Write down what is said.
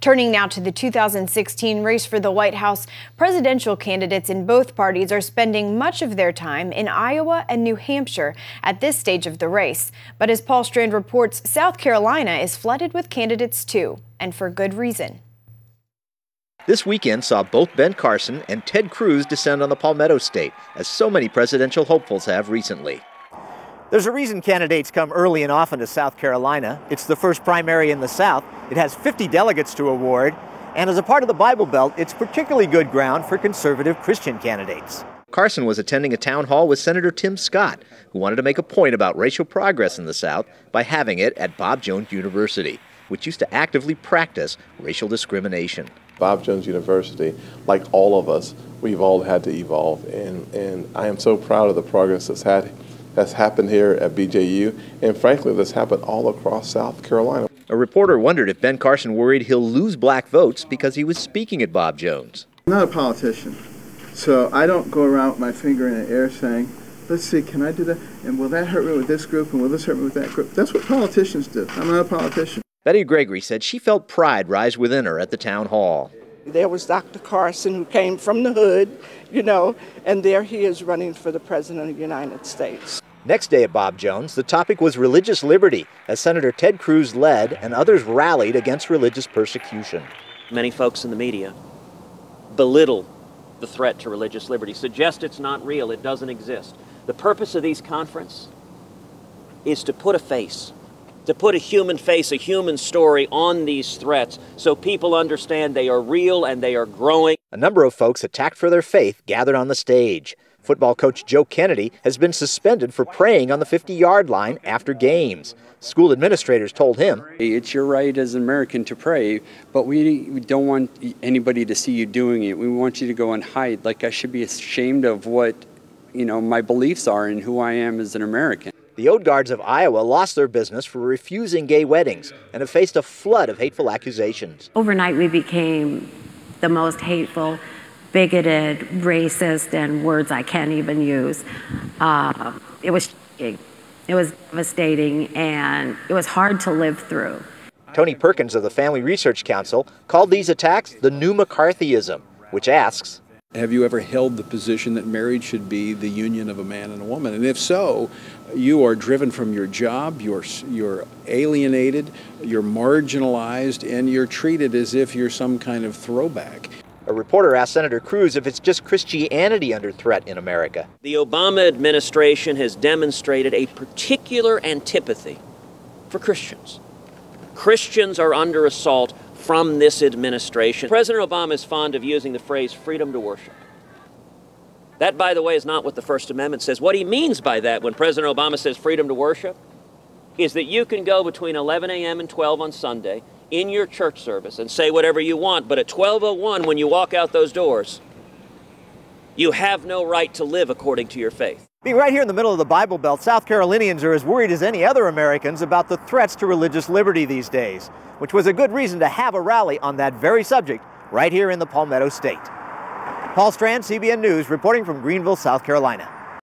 Turning now to the 2016 race for the White House, presidential candidates in both parties are spending much of their time in Iowa and New Hampshire at this stage of the race. But as Paul Strand reports, South Carolina is flooded with candidates too, and for good reason. This weekend saw both Ben Carson and Ted Cruz descend on the Palmetto State, as so many presidential hopefuls have recently. There's a reason candidates come early and often to South Carolina. It's the first primary in the South. It has 50 delegates to award. And as a part of the Bible Belt, it's particularly good ground for conservative Christian candidates. Carson was attending a town hall with Senator Tim Scott, who wanted to make a point about racial progress in the South by having it at Bob Jones University, which used to actively practice racial discrimination. Bob Jones University, like all of us, we've all had to evolve. And I am so proud of the progress that's happened here at BJU, and frankly, that's happened all across South Carolina. A reporter wondered if Ben Carson worried he'll lose black votes because he was speaking at Bob Jones. I'm not a politician, so I don't go around with my finger in the air saying, let's see, can I do that? And will that hurt me with this group, and will this hurt me with that group? That's what politicians do. I'm not a politician. Betty Gregory said she felt pride rise within her at the town hall. There was Dr. Carson, who came from the hood, and there he is running for the President of the United States. Next day at Bob Jones, the topic was religious liberty, as Senator Ted Cruz led and others rallied against religious persecution. Many folks in the media belittle the threat to religious liberty, suggest it's not real, it doesn't exist. The purpose of these conferences is to put a face, to put a human face, a human story on these threats so people understand they are real and they are growing. A number of folks attacked for their faith gathered on the stage. Football coach Joe Kennedy has been suspended for praying on the 50-yard line after games. School administrators told him, "It's your right as an American to pray, but we don't want anybody to see you doing it. We want you to go and hide. Like I should be ashamed of what, my beliefs are and who I am as an American." The Old Guards of Iowa lost their business for refusing gay weddings and have faced a flood of hateful accusations. Overnight, we became the most hateful, bigoted, racist, and words I can't even use. It was devastating, and it was hard to live through. Tony Perkins of the Family Research Council called these attacks the new McCarthyism, which asks, have you ever held the position that marriage should be the union of a man and a woman? And if so, you are driven from your job, you're alienated, you're marginalized, and you're treated as if you're some kind of throwback. A reporter asked Senator Cruz if it's just Christianity under threat in America. The Obama administration has demonstrated a particular antipathy for Christians. Christians are under assault from this administration. President Obama is fond of using the phrase freedom to worship. That, by the way, is not what the First Amendment says. What he means by that when President Obama says freedom to worship is that you can go between 11 a.m. and 12 on Sunday in your church service and say whatever you want, but at 12:01 when you walk out those doors, you have no right to live according to your faith. Being right here in the middle of the Bible Belt, South Carolinians are as worried as any other Americans about the threats to religious liberty these days, which was a good reason to have a rally on that very subject right here in the Palmetto State. Paul Strand, CBN News, reporting from Greenville, South Carolina.